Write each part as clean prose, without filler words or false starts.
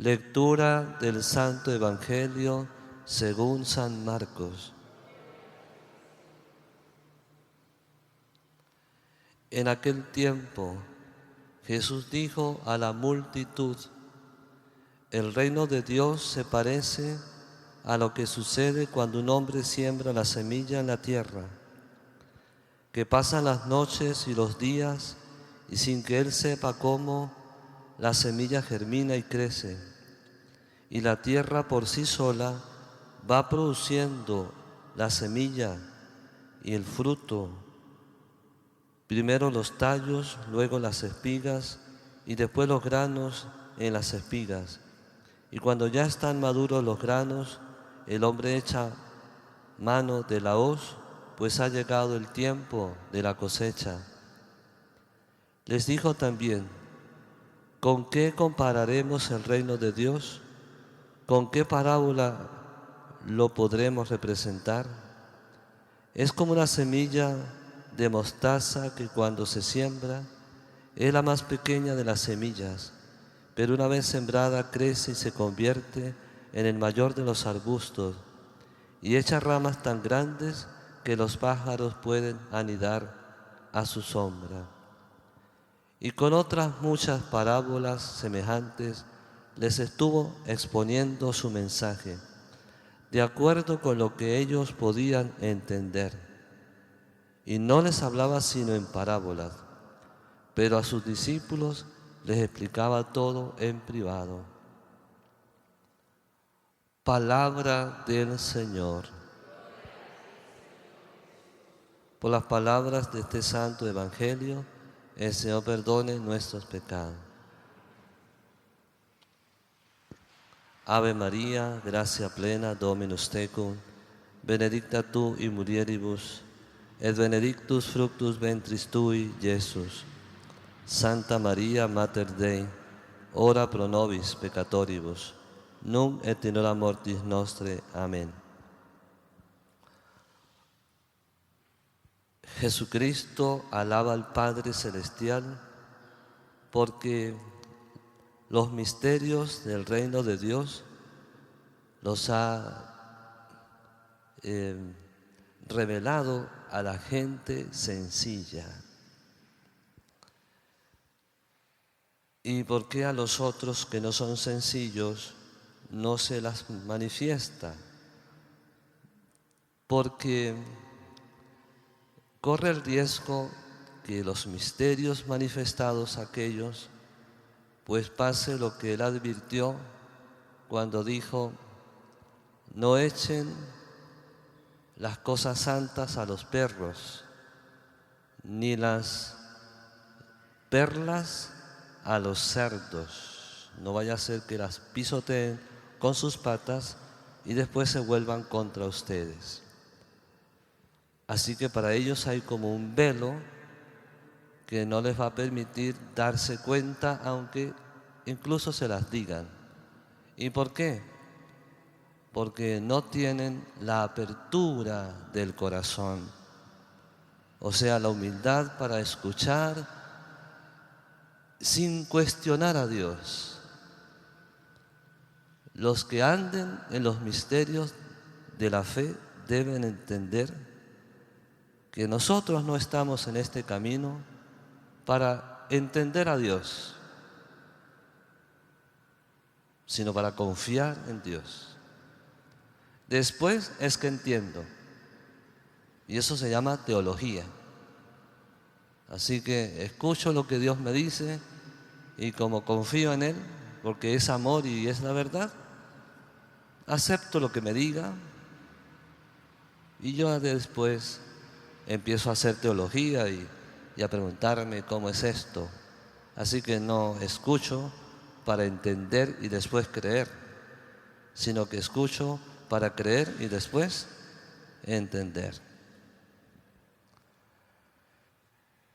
Lectura del Santo Evangelio según San Marcos. En aquel tiempo Jesús dijo a la multitud: el reino de Dios se parece a lo que sucede cuando un hombre siembra la semilla en la tierra, que pasan las noches y los días y sin que él sepa cómo, la semilla germina y crece, y la tierra por sí sola va produciendo la semilla y el fruto, primero los tallos, luego las espigas y después los granos en las espigas. Y cuando ya están maduros los granos, el hombre echa mano de la hoz, pues ha llegado el tiempo de la cosecha. Les dijo también: ¿con qué compararemos el reino de Dios? ¿Con qué parábola lo podremos representar? Es como una semilla de mostaza que cuando se siembra es la más pequeña de las semillas, pero una vez sembrada crece y se convierte en el mayor de los arbustos y echa ramas tan grandes que los pájaros pueden anidar a su sombra. Y con otras muchas parábolas semejantes les estuvo exponiendo su mensaje, de acuerdo con lo que ellos podían entender. Y no les hablaba sino en parábolas, pero a sus discípulos les explicaba todo en privado. Palabra del Señor. Por las palabras de este santo evangelio, el Señor perdone nuestros pecados. Ave María, gracia plena, Dominus tecum, benedicta tu in mulieribus, et benedictus fructus ventris tui, Iesus. Santa María, Mater Dei, ora pro nobis peccatoribus, nunc et in hora mortis nostre. Amén. Jesucristo alaba al Padre Celestial porque los misterios del reino de Dios los ha revelado a la gente sencilla. ¿Y por qué a los otros que no son sencillos no se las manifiesta? Porque corre el riesgo que los misterios manifestados a aquellos, pues pase lo que él advirtió cuando dijo: no echen las cosas santas a los perros, ni las perlas a los cerdos. No vaya a ser que las pisoteen con sus patas y después se vuelvan contra ustedes. Así que para ellos hay como un velo que no les va a permitir darse cuenta, aunque incluso se las digan. ¿Y por qué? Porque no tienen la apertura del corazón, o sea, la humildad para escuchar sin cuestionar a Dios. Los que anden en los misterios de la fe deben entender que nosotros no estamos en este camino para entender a Dios, sino para confiar en Dios. Después es que entiendo, y eso se llama teología. Así que escucho lo que Dios me dice y como confío en Él, porque es amor y es la verdad, acepto lo que me diga y yo después empiezo a hacer teología y a preguntarme cómo es esto. Así que no escucho para entender y después creer, sino que escucho para creer y después entender.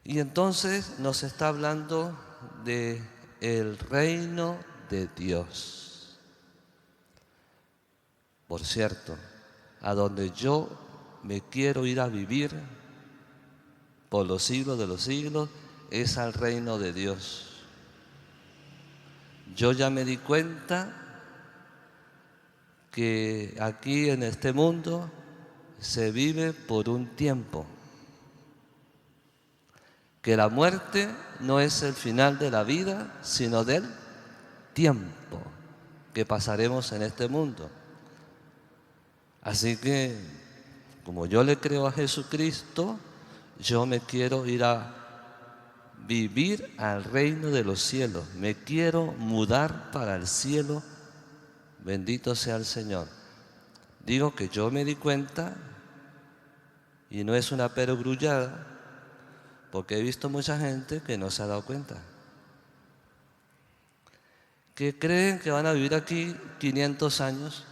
Y entonces nos está hablando de el reino de Dios. Por cierto, a donde yo me quiero ir a vivir por los siglos de los siglos es al reino de Dios. Yo ya me di cuenta que aquí en este mundo se vive por un tiempo, que la muerte no es el final de la vida, sino del tiempo que pasaremos en este mundo. Así que, como yo le creo a Jesucristo, yo me quiero ir a vivir al reino de los cielos. Me quiero mudar para el cielo. Bendito sea el Señor. Digo que yo me di cuenta, y no es una perogrullada, porque he visto mucha gente que no se ha dado cuenta, que creen que van a vivir aquí 500 años,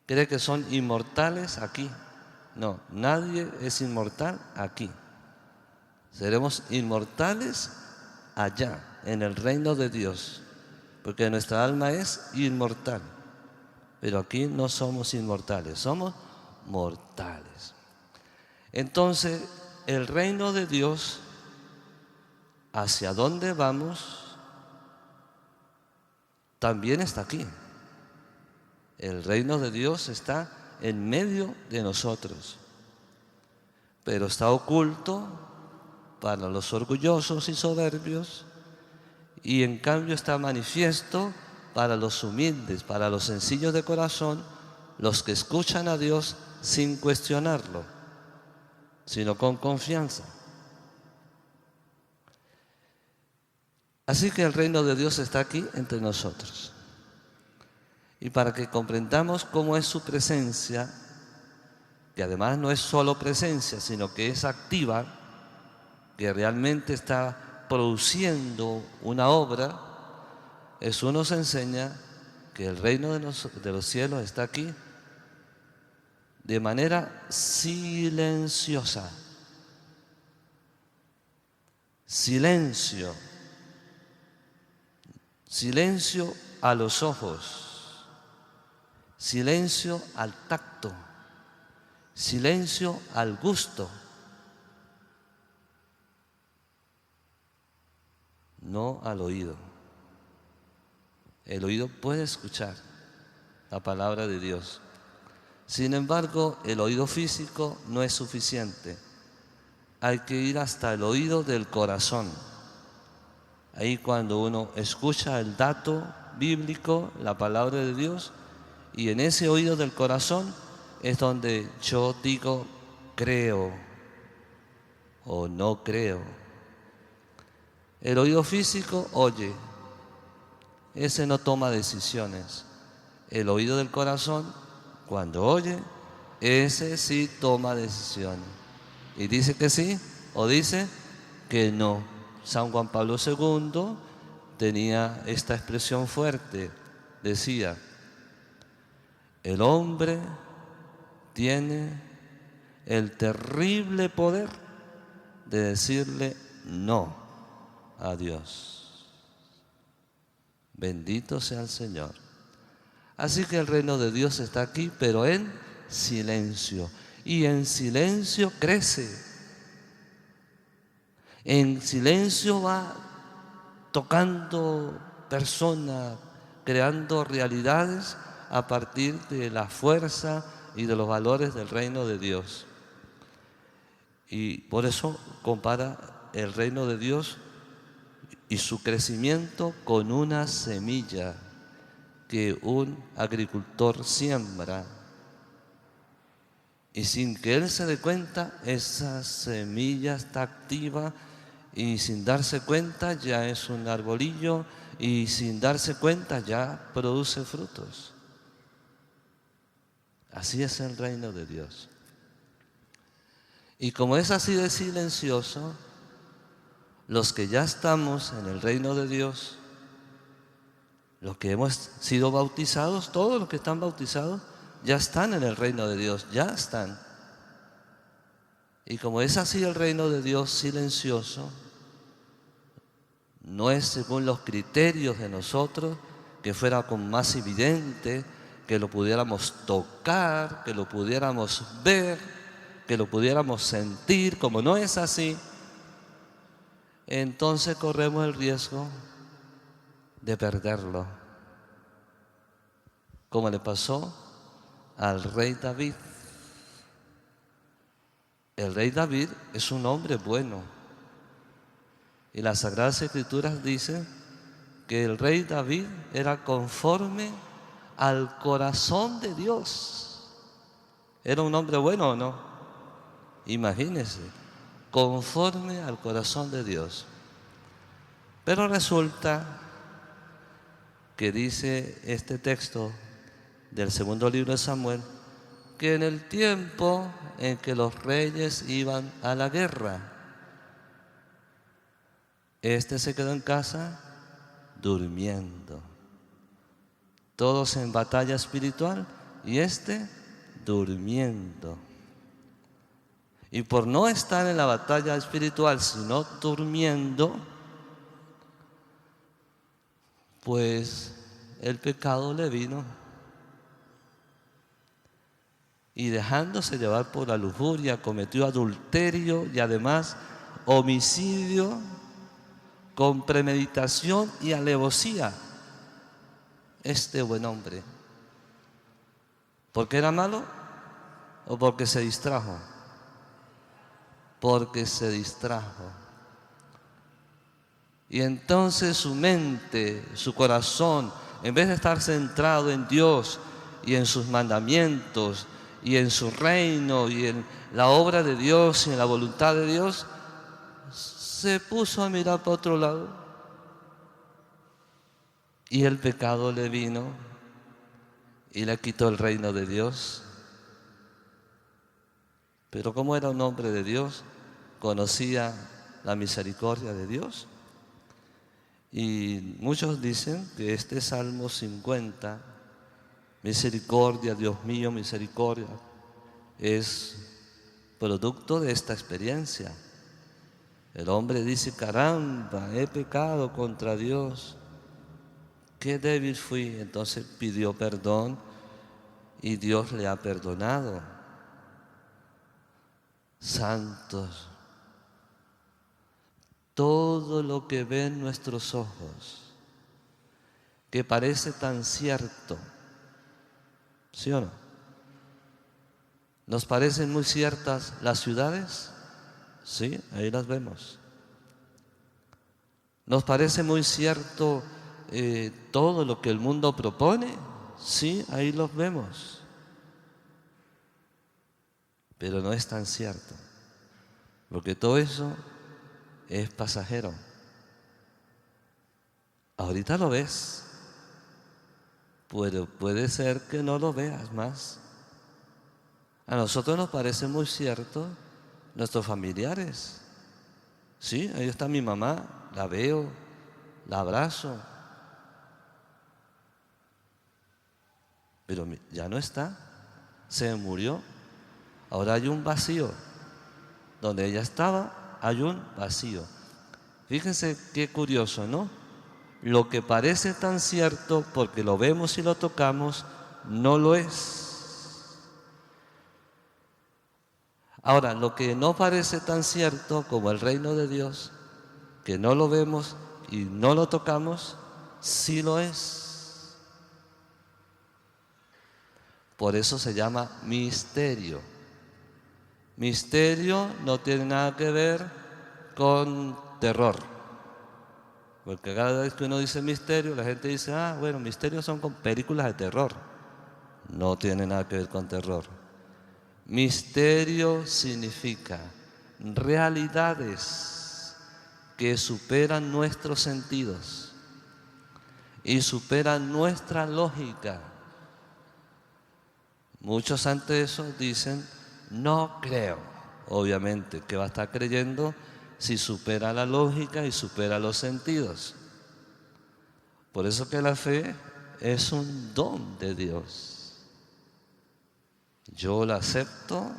creen que son inmortales aquí. No, nadie es inmortal aquí. Seremos inmortales allá, en el reino de Dios, porque nuestra alma es inmortal. Pero aquí no somos inmortales, somos mortales. Entonces, el reino de Dios, ¿hacia dónde vamos? También está aquí. El reino de Dios está en medio de nosotros, pero está oculto para los orgullosos y soberbios, y en cambio está manifiesto para los humildes, para los sencillos de corazón, los que escuchan a Dios sin cuestionarlo, sino con confianza. Así que el reino de Dios está aquí entre nosotros. Y para que comprendamos cómo es su presencia, que además no es solo presencia, sino que es activa, que realmente está produciendo una obra, Jesús nos enseña que el reino de los cielos está aquí de manera silenciosa. Silencio. Silencio a los ojos. Silencio al tacto. Silencio al gusto. No al oído. El oído puede escuchar la palabra de Dios. Sin embargo, el oído físico no es suficiente. Hay que ir hasta el oído del corazón. Ahí cuando uno escucha el dato bíblico, la palabra de Dios, y en ese oído del corazón es donde yo digo creo o no creo. El oído físico oye, ese no toma decisiones. El oído del corazón, cuando oye, ese sí toma decisiones. Y dice que sí o dice que no. San Juan Pablo II tenía esta expresión fuerte. Decía, el hombre tiene el terrible poder de decirle no a Dios. Bendito sea el Señor. Así que el reino de Dios está aquí, pero en silencio. Y en silencio crece. En silencio va tocando personas, creando realidades a partir de la fuerza y de los valores del reino de Dios. Y por eso compara el reino de Dios y su crecimiento con una semilla que un agricultor siembra. Y sin que él se dé cuenta, esa semilla está activa y sin darse cuenta ya es un arbolillo y sin darse cuenta ya produce frutos. Así es el reino de Dios. Y como es así de silencioso, los que ya estamos en el reino de Dios, los que hemos sido bautizados, todos los que están bautizados, ya están en el reino de Dios, ya están. Y como es así el reino de Dios silencioso, no es según los criterios de nosotros, que fuera con más evidente, que lo pudiéramos tocar, que lo pudiéramos ver, que lo pudiéramos sentir. Como no es así, entonces corremos el riesgo de perderlo, como le pasó al rey David. El rey David es un hombre bueno, y las Sagradas Escrituras dicen que el rey David era conforme al corazón de Dios. ¿Era un hombre bueno o no? Imagínense, conforme al corazón de Dios. Pero resulta que dice este texto del segundo libro de Samuel, que en el tiempo en que los reyes iban a la guerra, este se quedó en casa durmiendo. Todos en batalla espiritual y este durmiendo. Y por no estar en la batalla espiritual, sino durmiendo, pues el pecado le vino. Y dejándose llevar por la lujuria, cometió adulterio y además homicidio con premeditación y alevosía. Este buen hombre, ¿por qué era malo o porque se distrajo? Porque se distrajo. Y entonces su mente, su corazón, en vez de estar centrado en Dios y en sus mandamientos y en su reino y en la obra de Dios y en la voluntad de Dios, se puso a mirar para otro lado. Y el pecado le vino y le quitó el reino de Dios. Pero como era un hombre de Dios, conocía la misericordia de Dios. Y muchos dicen que este Salmo 50, misericordia, Dios mío, misericordia, es producto de esta experiencia. El hombre dice, caramba, he pecado contra Dios, qué débil fui. Entonces pidió perdón y Dios le ha perdonado. Santos, todo lo que ven nuestros ojos, que parece tan cierto, ¿sí o no? ¿Nos parecen muy ciertas las ciudades? Sí, ahí las vemos. ¿Nos parece muy cierto todo lo que el mundo propone? Sí, ahí los vemos. Pero no es tan cierto, porque todo eso es pasajero. Ahorita lo ves, pero puede ser que no lo veas más. A nosotros nos parece muy cierto nuestros familiares. Sí, ahí está mi mamá, la veo, la abrazo, pero ya no está, se murió. Ahora hay un vacío. Donde ella estaba, hay un vacío. Fíjense qué curioso, ¿no? Lo que parece tan cierto, porque lo vemos y lo tocamos, no lo es. Ahora, lo que no parece tan cierto como el reino de Dios, que no lo vemos y no lo tocamos, sí lo es. Por eso se llama misterio. Misterio no tiene nada que ver con terror. Porque cada vez que uno dice misterio, la gente dice, bueno, misterios son con películas de terror. No tiene nada que ver con terror. Misterio significa realidades que superan nuestros sentidos y superan nuestra lógica. Muchos ante eso dicen, no creo. Obviamente, ¿qué va a estar creyendo si supera la lógica y supera los sentidos? Por eso que la fe es un don de Dios. Yo la acepto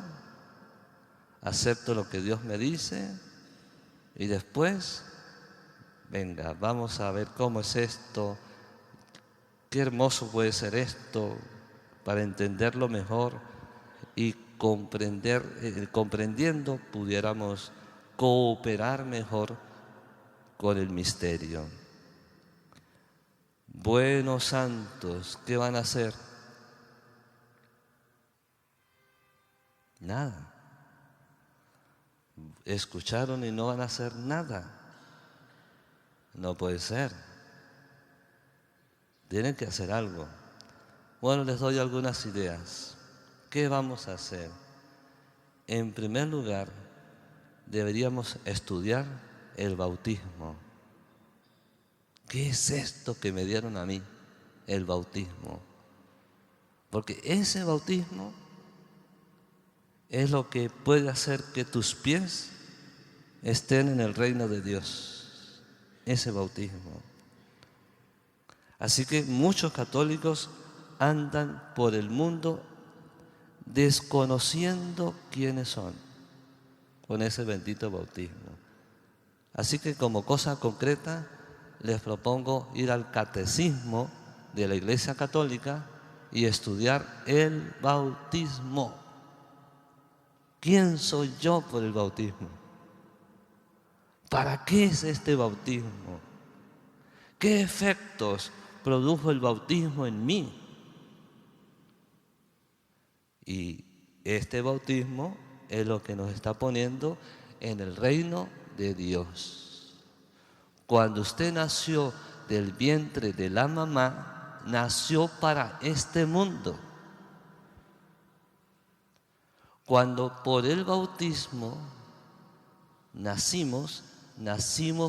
lo que Dios me dice y después, venga, vamos a ver cómo es esto, qué hermoso puede ser esto, para entenderlo mejor y comprendiendo pudiéramos cooperar mejor con el misterio. buenos santos, ¿qué van a hacer? Nada. Escucharon y no van a hacer nada. No puede ser. Tienen que hacer algo. Bueno, les doy algunas ideas. ¿Qué vamos a hacer? En primer lugar, deberíamos estudiar el bautismo. ¿Qué es esto que me dieron a mí? El bautismo. Porque ese bautismo es lo que puede hacer que tus pies estén en el reino de Dios. Ese bautismo. Así que muchos católicos andan por el mundo desconociendo quiénes son con ese bendito bautismo. Así que como cosa concreta les propongo ir al catecismo de la Iglesia Católica y estudiar el bautismo. ¿Quién soy yo por el bautismo? ¿Para qué es este bautismo? ¿Qué efectos produjo el bautismo en mí? Y este bautismo es lo que nos está poniendo en el reino de Dios. Cuando usted nació del vientre de la mamá, nació para este mundo. Cuando por el bautismo nacimos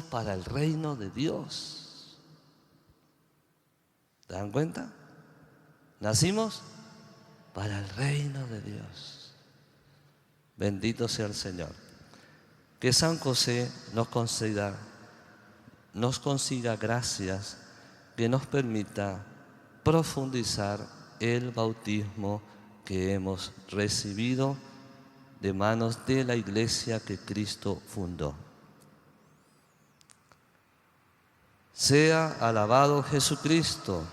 para el reino de Dios. ¿Se dan cuenta? Nacimos para el reino de Dios. Bendito sea el Señor. Que San José nos consiga gracias que nos permita profundizar el bautismo que hemos recibido de manos de la Iglesia que Cristo fundó. Sea alabado Jesucristo.